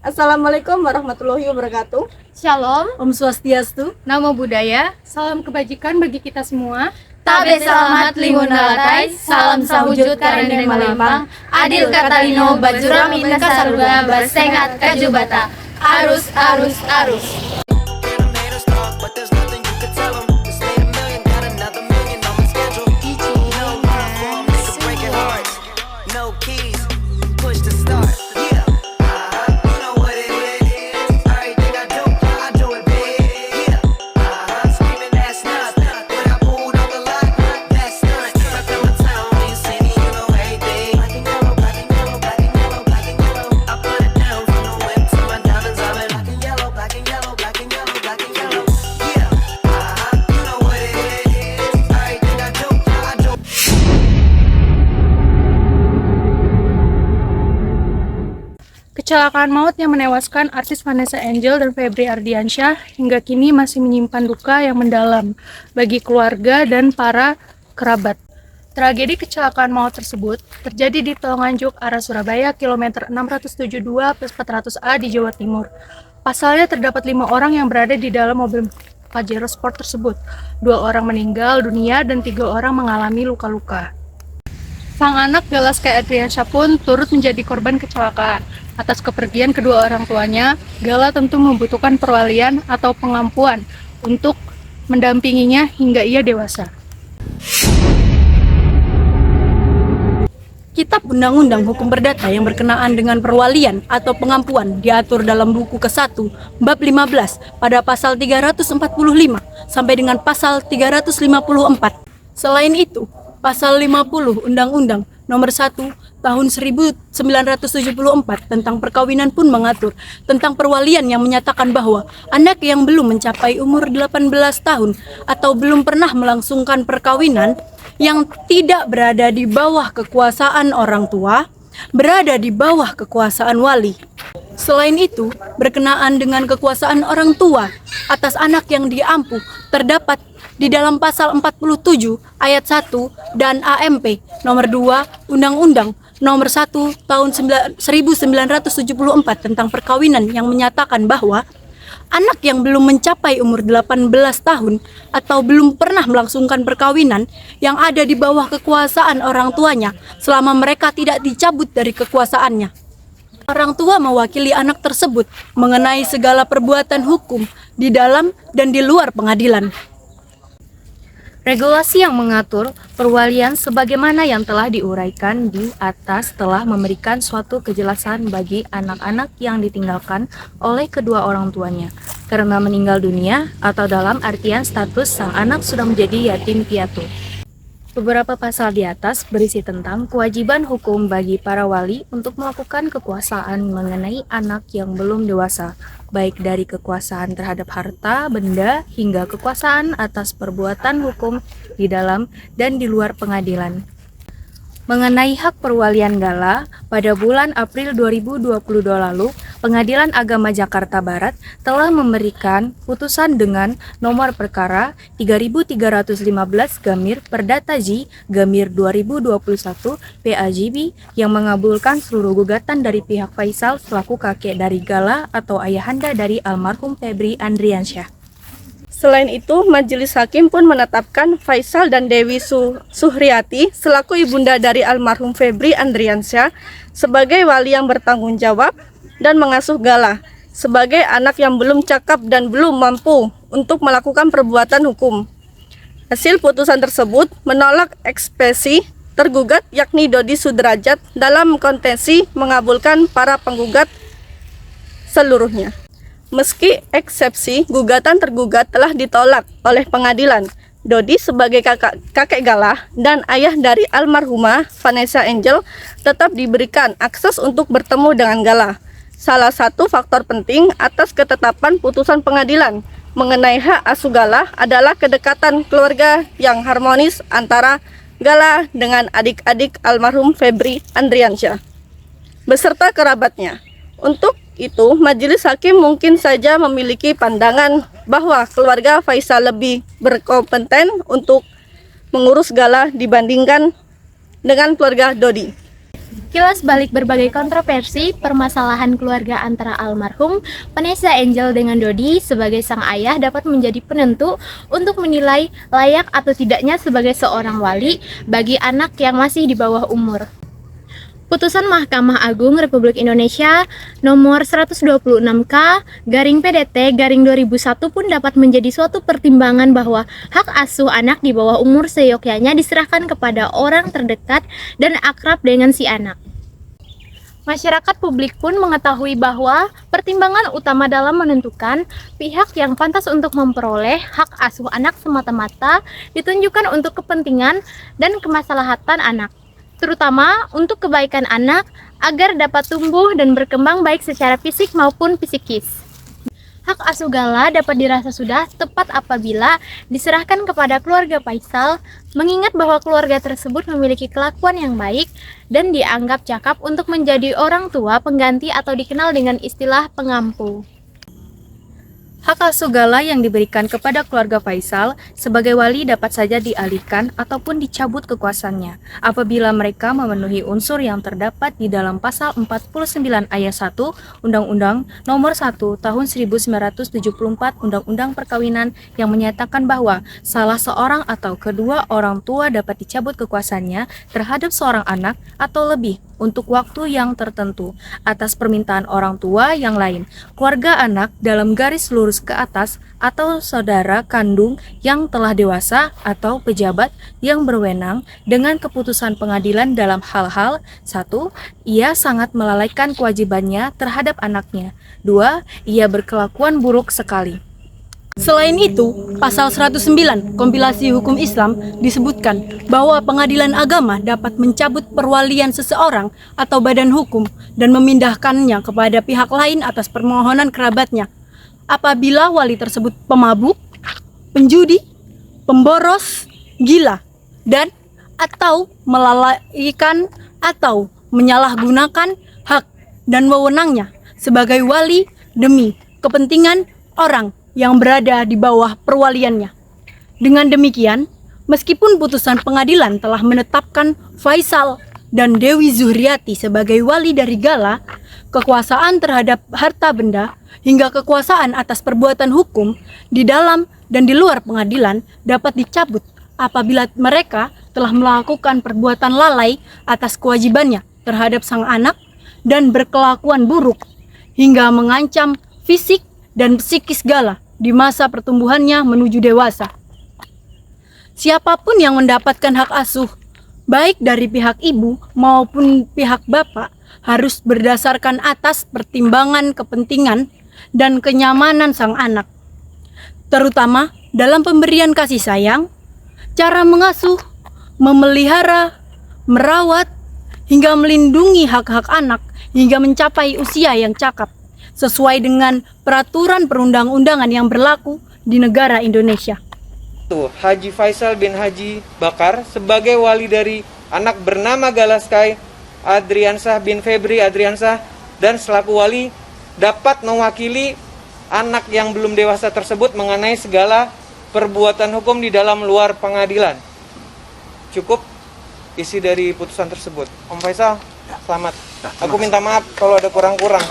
Assalamualaikum warahmatullahi wabarakatuh. Shalom, Om Swastiastu, namo buddhaya, salam kebajikan bagi kita semua. Tabe selamat lingunalatai, salam sahujud karenen malempang, adil katalino bajura minta saruga basengat kajubata, arus arus arus. Kecelakaan maut yang menewaskan artis Vanessa Angel dan Febri Ardiansyah hingga kini masih menyimpan duka yang mendalam bagi keluarga dan para kerabat. Tragedi kecelakaan maut tersebut terjadi di Tol Nganjuk arah Surabaya kilometer 672+400A di Jawa Timur. Pasalnya terdapat 5 orang yang berada di dalam mobil Pajero Sport tersebut. 2 orang meninggal dunia dan 3 orang mengalami luka-luka. Sang anak Galaskay Adriansyah pun turut menjadi korban kecelakaan. Atas kepergian kedua orang tuanya, Gala tentu membutuhkan perwalian atau pengampuan untuk mendampinginya hingga ia dewasa. Kitab Undang-Undang Hukum Perdata yang berkenaan dengan perwalian atau pengampuan diatur dalam buku ke-1 bab 15 pada pasal 345 sampai dengan pasal 354. Selain itu, pasal 50 Undang-Undang Nomor 1 Tahun 1974 tentang perkawinan pun mengatur tentang perwalian yang menyatakan bahwa anak yang belum mencapai umur 18 tahun atau belum pernah melangsungkan perkawinan yang tidak berada di bawah kekuasaan orang tua, berada di bawah kekuasaan wali. Selain itu, berkenaan dengan kekuasaan orang tua atas anak yang diampuh terdapat di dalam pasal 47 ayat 1 dan AMP nomor 2 Undang-Undang nomor 1 tahun 1974 tentang perkawinan yang menyatakan bahwa anak yang belum mencapai umur 18 tahun atau belum pernah melangsungkan perkawinan yang ada di bawah kekuasaan orang tuanya selama mereka tidak dicabut dari kekuasaannya. Orang tua mewakili anak tersebut mengenai segala perbuatan hukum di dalam dan di luar pengadilan. Regulasi yang mengatur perwalian sebagaimana yang telah diuraikan di atas telah memberikan suatu kejelasan bagi anak-anak yang ditinggalkan oleh kedua orang tuanya karena meninggal dunia atau dalam artian status sang anak sudah menjadi yatim piatu. Beberapa pasal di atas berisi tentang kewajiban hukum bagi para wali untuk melakukan kekuasaan mengenai anak yang belum dewasa, baik dari kekuasaan terhadap harta, benda, hingga kekuasaan atas perbuatan hukum di dalam dan di luar pengadilan. Mengenai hak perwalian Gala, pada bulan April 2022 lalu, Pengadilan Agama Jakarta Barat telah memberikan putusan dengan nomor perkara 3315-Perdata J-2021 PAJB yang mengabulkan seluruh gugatan dari pihak Faisal selaku kakek dari Gala atau ayahanda dari almarhum Febri Ardiansyah. Selain itu, Majelis Hakim pun menetapkan Faisal dan Dewi Suhriyati selaku ibunda dari almarhum Febri Ardiansyah sebagai wali yang bertanggung jawab dan mengasuh Gala sebagai anak yang belum cakap dan belum mampu untuk melakukan perbuatan hukum. Hasil putusan tersebut menolak ekspresi tergugat yakni Dodi Sudrajat dalam kontensi mengabulkan para penggugat seluruhnya. Meski eksepsi gugatan tergugat telah ditolak oleh pengadilan, Dodi sebagai kakek Gala dan ayah dari almarhumah Vanessa Angel tetap diberikan akses untuk bertemu dengan Gala. Salah satu faktor penting atas ketetapan putusan pengadilan mengenai hak asuh Gala adalah kedekatan keluarga yang harmonis antara Gala dengan adik-adik almarhum Febri Ardiansyah beserta kerabatnya. Untuk itu, Majelis Hakim mungkin saja memiliki pandangan bahwa keluarga Faisal lebih berkompeten untuk mengurus Gala dibandingkan dengan keluarga Dodi. Kilas balik berbagai kontroversi permasalahan keluarga antara almarhum Vanessa Angel dengan Dodi sebagai sang ayah dapat menjadi penentu untuk menilai layak atau tidaknya sebagai seorang wali bagi anak yang masih di bawah umur. Putusan Mahkamah Agung Republik Indonesia nomor 126K/PDT/2001 pun dapat menjadi suatu pertimbangan bahwa hak asuh anak di bawah umur seyogyanya diserahkan kepada orang terdekat dan akrab dengan si anak. Masyarakat publik pun mengetahui bahwa pertimbangan utama dalam menentukan pihak yang pantas untuk memperoleh hak asuh anak semata-mata ditunjukkan untuk kepentingan dan kemaslahatan anak, terutama untuk kebaikan anak agar dapat tumbuh dan berkembang baik secara fisik maupun psikis. Hak asuh Gala dapat dirasa sudah tepat apabila diserahkan kepada keluarga Faisal, mengingat bahwa keluarga tersebut memiliki kelakuan yang baik dan dianggap cakap untuk menjadi orang tua pengganti atau dikenal dengan istilah pengampu. Hak asuh Gala yang diberikan kepada keluarga Faisal sebagai wali dapat saja dialihkan ataupun dicabut kekuasaannya apabila mereka memenuhi unsur yang terdapat di dalam pasal 49 ayat 1 Undang-Undang Nomor 1 Tahun 1974 Undang-Undang Perkawinan yang menyatakan bahwa salah seorang atau kedua orang tua dapat dicabut kekuasaannya terhadap seorang anak atau lebih untuk waktu yang tertentu atas permintaan orang tua yang lain, keluarga anak dalam garis lurus ke atas atau saudara kandung yang telah dewasa atau pejabat yang berwenang dengan keputusan pengadilan dalam hal-hal 1. Ia sangat melalaikan kewajibannya terhadap anaknya. 2. Ia berkelakuan buruk sekali. Selain itu, pasal 109 Kompilasi Hukum Islam disebutkan bahwa pengadilan agama dapat mencabut perwalian seseorang atau badan hukum dan memindahkannya kepada pihak lain atas permohonan kerabatnya apabila wali tersebut pemabuk, penjudi, pemboros, gila, dan atau melalaikan atau menyalahgunakan hak dan wewenangnya sebagai wali demi kepentingan orang yang berada di bawah perwaliannya. Dengan demikian, meskipun putusan pengadilan telah menetapkan Faisal dan Dewi Zuhriati sebagai wali dari Gala, kekuasaan terhadap harta benda hingga kekuasaan atas perbuatan hukum di dalam dan di luar pengadilan dapat dicabut apabila mereka telah melakukan perbuatan lalai atas kewajibannya terhadap sang anak dan berkelakuan buruk hingga mengancam fisik dan psikis Gala di masa pertumbuhannya menuju dewasa. Siapapun yang mendapatkan hak asuh, baik dari pihak ibu maupun pihak bapak, harus berdasarkan atas pertimbangan kepentingan dan kenyamanan sang anak, terutama dalam pemberian kasih sayang, cara mengasuh, memelihara, merawat, hingga melindungi hak-hak anak hingga mencapai usia yang cakap, sesuai dengan peraturan perundang-undangan yang berlaku di negara Indonesia. Haji Faisal bin Haji Bakar sebagai wali dari anak bernama Galaskai Adriansah bin Febri Adriansah dan selaku wali dapat mewakili anak yang belum dewasa tersebut mengenai segala perbuatan hukum di dalam luar pengadilan. Cukup isi dari putusan tersebut. Om Faisal, selamat. Aku minta maaf kalau ada kurang-kurang.